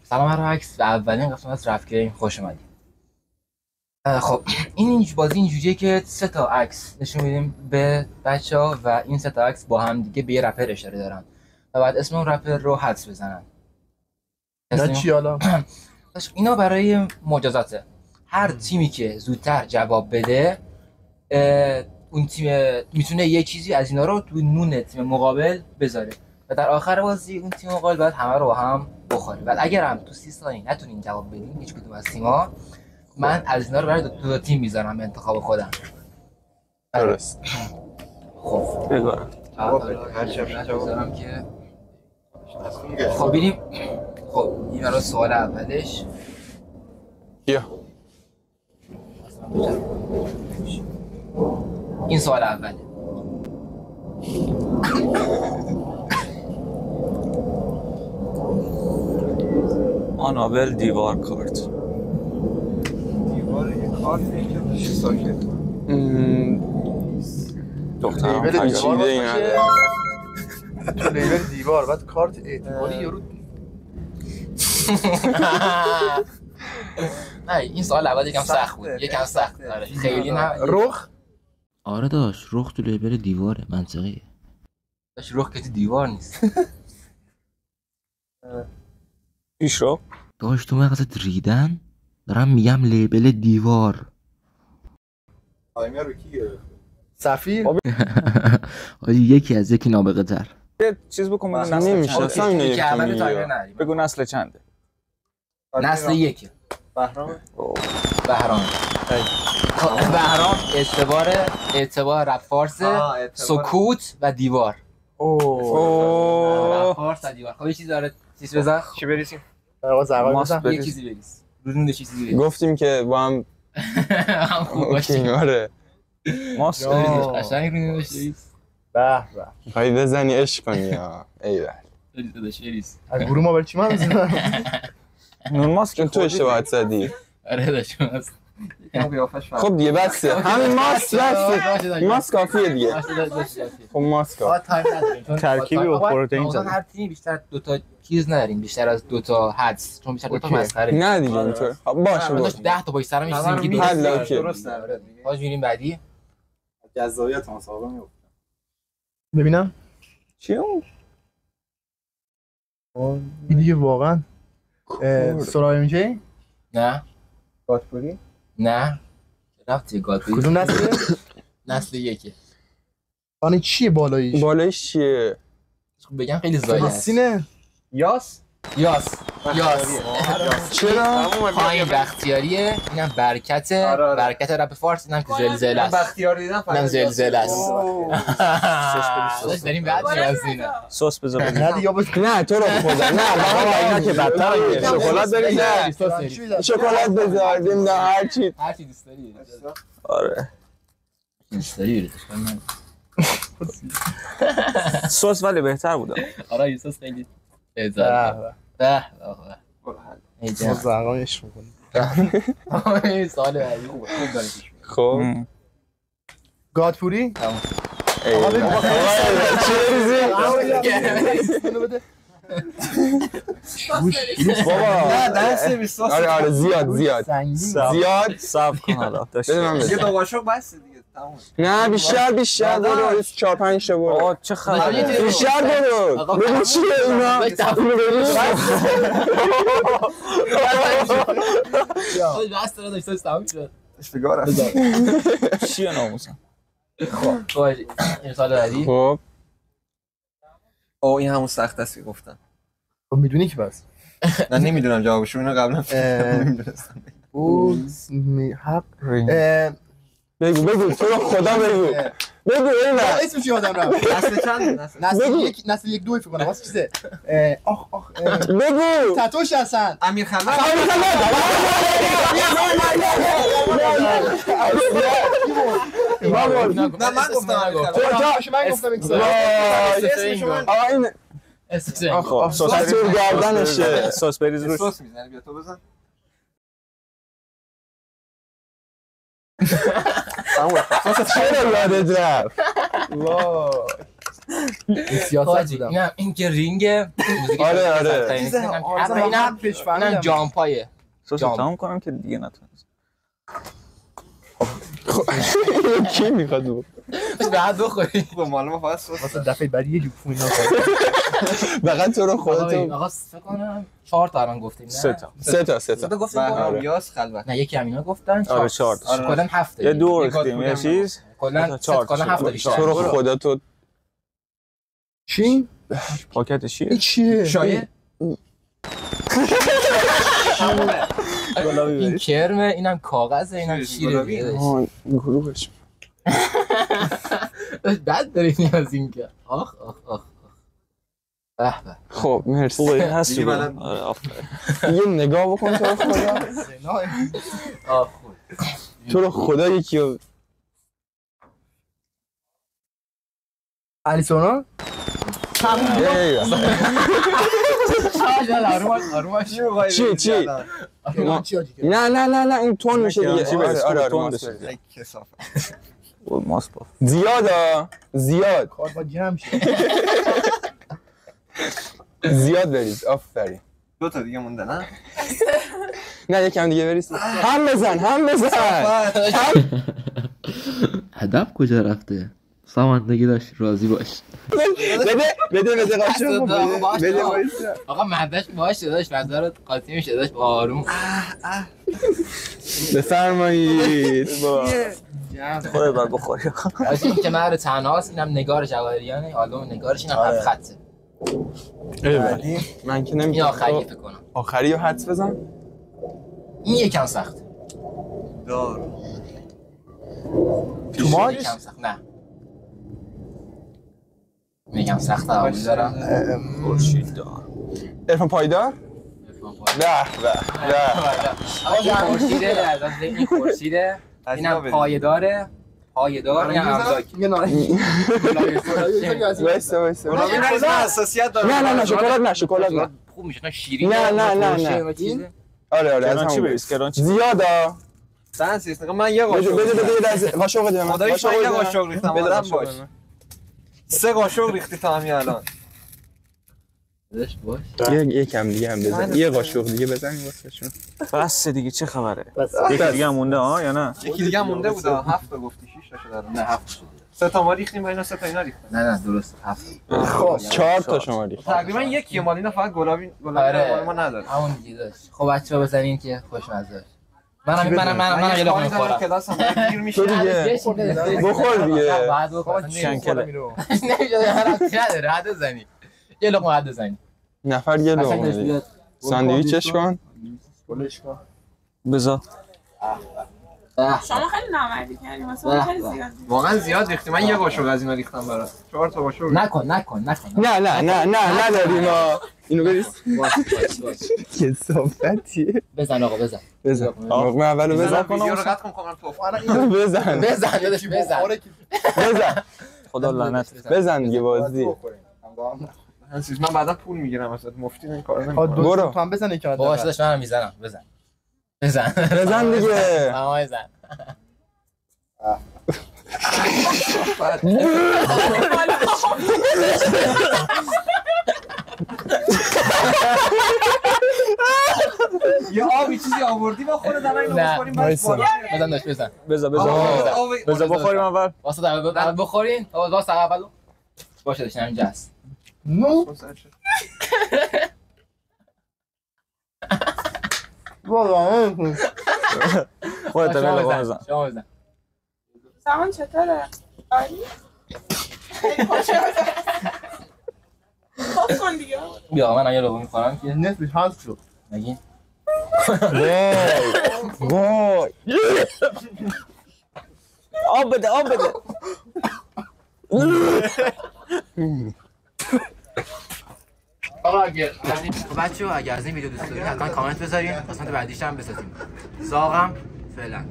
سلام هر عکس و اولین قسمت از رفت گیم خوش اومدید. خب این بازی اینجوریه که 3 تا عکس نشون میدیم به بچه‌ها و این 3 تا عکس با هم دیگه به یه رپر اشاره دارن و بعد اسم اون رپر رو حدس بزنن. اینا چی حالا؟ اینا برای مجازاته. هر تیمی که زودتر جواب بده اون تیم میتونه یه چیزی از اینا رو تو نون تیم مقابل بذاره و در آخر بازی اون تیم مقابل باید همه رو با هم بخوره. و اگر هم تو 30 ثانیه نتونین جواب بدین هیچ کدوم از تیم‌ها، من از اینا رو برای دو تیم میذارم به انتخاب خودم. درست. خب بذارم هر چی بذارم که خب بریم. خب این برای سوال اولش بیا. این سوال اوله. آنابل دیوار کارت. دیوار یه کارت که ساکت. دخترم پیچیده این تو لیبل دیوار بعد کارت اعتباری یارو. نه این سوال اول یکم سخت بود. یکم سخت. آره خیلی نه. رخ. آره داش رخ تو لیبل دیواره منطقیه. داش رخ که تو دیوار نیست. پیش رو داش تو مغزت ریدن دارم میگم لیبل دیوار. تایمر رو کی گرفت؟ سفیر. آجی یکی از یکی نابغه تر. یه چیز بکن بگو نسل نمیشه چنده. اصلا اینو که اول یکی تایمر میگه. نریم. بگو نسل چنده. نسل یکه. بهرام. بهرام. بهرام اعتبار رپ فارس، سکوت و دیوار. رپ فارس و دیوار. خب یه چیز داره چیز بزن. چی بریسیم؟ آقا زبان بزن. یه چیزی بریز. رونده چیزی بریز. گفتیم که با هم هم خوب اوکی. باشیم. آره ماست قشنگ رونده باشی. به به. خواهی بزنی عشق کنی یا ایول. بریز. از گروه ما چی من بزنم؟ نون ماست چون تو اشتباهت زدی. آره داشت ماست. خب دیگه بسه همین ماست بسه. ماست کافیه دیگه. خب ماست کافیه. تایم نداریم چون ترکیبی و پروتئین زدیم. هر تیمی بیشتر 2 تا چیز نداریم، بیشتر از 2 تا حدس، چون بیشتر 2 تا مسخره. نه دیگه اینطور. خب باشه باشه باشه. 10 تا پای سرم میشیم که حل اوکی. درسته. باز میریم بعدی. جذابیت مسابقه میفته. ببینم چی اون؟ این دیگه واقعا سرای میشه؟ نه گاتپوری؟ نه رفتی گاتپوری. کدوم نسله؟ نسل یکه. آن چیه بالاییش؟ بالایش چیه؟ بگم خیلی زایی است. سینه یاس یاس چرا؟ پایین بختیاریه. اینم برکت رپ فارس. اینم که زلزله است. بختیار دیدم اینم زلزله است. سس داریم بعد میاد اینا. سس بذار نه دیگه نه تو رو خدا نه واقعا اینا که بدتره. شکلات داریم نه شکلات بذاریم نه هر چی دوست داری. آره دوست داری. سس ولی بهتر بود. آره این سس خیلی بهتره. به ما زرقامش میکنیم. این سال بعدی خوبه. خب گاتپوری؟ آقا نه دست بیستاس. آره زیاد صبر کن حالا داشت. یه دو قاشق بس دیگه تموم. نه بیشتر برو 4-5 تا برو. آقا چه خبره؟ بیشتر برو ببین چیه اینا بس داره داشته تموم شد. اشتگاه چیه ناموسم؟ خب این سال بعدی. خب این همون سخت است که گفتم. خب میدونی که بس نه نمیدونم جوابش رو. اینو قبلا نمیدونستم. بود حق بگو تو رو خدا بگو اینا اسمش یادم رفت. نسل چند؟ نسل یک دوی فکر کنم واسه چیزه. آخ بگو تتوش هستن. امیر خلال. نه من گفتم من گفتم این آقا سس رو گردنشه. سس بریز روش. سس میزنی بیا تو بزن. چرا یادت رفت؟ سیاست بودم. اینم این که رینگ موزیک آره. اینم جامپایه. سوسو تمام کنم که دیگه نتونم. کی میخواد بود؟ بعد بخوری. با معلومه فقط سس. واسه دفعه بعدی یه جوب اینا فقط تو رو خودت. آقا فکر کنم 4 تا الان گفتیم نه؟ 3 تا. 3 تا گفتیم بهرام یاس خلوت. نه یکی همینا گفتن. آره 4 تا. کلا 7 یه دو ریختیم یه چیز. کلا 7 تا بیشتر. تو رو خدا تو چی؟ پاکت شیر. این چیه؟ شایه این کرمه، اینم کاغذه، اینم شیره دیگه. گروهش بد داریم نیاز این که آخ به به. خب مرسی. خوبه این هست دیگه چی بلد. بود؟ آره آفرین. یه نگاه بکن تو رو خدا. تو رو خدا یکی رو الیسونا؟ چی؟ نه اون تون میشه دیگه. آره کثافت. ماست با. زیاد کار با جمع شد. زیاد برید. آفرین. 2 تا دیگه مونده نه؟ نه یکم دیگه برید. هم بزن هدف کجا رفته؟ سامان نگی داشت راضی باش. بده قاشق بده. آقا مدش باشه داشت وزارت قاطی میشه داشت آروم. بفرمایید. خودت باید بخوری. این که مرد تنهاست، اینم نگار جواهریانه، آلبوم نگارش اینم هفت خطه. من که این نمیتونم. آخریه فکر کنم. آخری رو حدس بزن. این یکم سخته. دار. تو ماش؟ یکم سخت نه. میگم سخته آوازی دارم. خورشید دار. ارفان پایدار؟ به این خورشیده، اینم پایدار، اینم املاک. وایسا این حساسیت داره. نه شکلات نه. خوب میشه شیرین. نه. آره از کرانچی همون بریز کرانچی. زیادا. سنسیس من یه قاشق. بده قاشق بده من. خداییش من یه قاشق ریختم. آدم باش. 3 قاشق ریختی تا همین الان. باش. یکم دیگه هم بزن. یه قاشق دیگه بزنیم واسهشون. بس دیگه چه خبره؟ یکی دیگه هم مونده ها یا نه؟ یکی دیگه هم مونده بود. 7 تا گفتی 6 تا شده. نه 7 شد. 3 تا ما ریختیم و اینا 3 تا اینا ریختن. نه درست 7. خب 4 تا شما ریخت. تقریبا یکی مال اینا فقط گلابی مال ما نداره. همون دیگه داشت. خب بچه‌ها بزنین که خوشمزه باشه. من یه لقمه می‌خورم. کلاس هم گیر میشه. تو دیگه بخور دیگه. بعد بخور. شنکله. نمیشه هر وقت نداره حد بزنی. یه لقمه حد بزنی. نفر یه لقمه. ساندویچش کن. بذار. شما خیلی نامردی کردیم واسه خیلی زیاد. واقعا زیاد ریختی. من یه قاشق از اینا ریختم برات. 4 تا قاشق. نکن. نه نداریم ما. اینو بریز. کثافتیه. بزن آقا بزن. لقمه اولو بزن. ویدیو رو قطع کنم تو. بزن. خدا لعنت. بزن دیگه بازی. من بعدا پول میگیرم ازت مفتی این کارو نمی‌کنم. برو. تو هم بزن یکم. باشه داشت منم میزنم. بزن دیگه. تمام بزن. یه آبی چیزی آوردی با خودت الان اینو بخوریم بزن داشت بزن. بذار بخوریم اول. واسه اول بخورین. واسه اول باشه داشت همینجا هست. نو واقعا خودت بزن بزن. شما بزن. سامان چطوره؟ عالی. خوب کن دیگه. بیا من یه لقمه می‌خورم که نصفش حذف شد. نگین. وای. آب بده. آقا بچه‌ها اگر از این ویدیو دوست دارید حتما کامنت بذارین، قسمت بعدیش هم بسازیم. زاغم فعلا.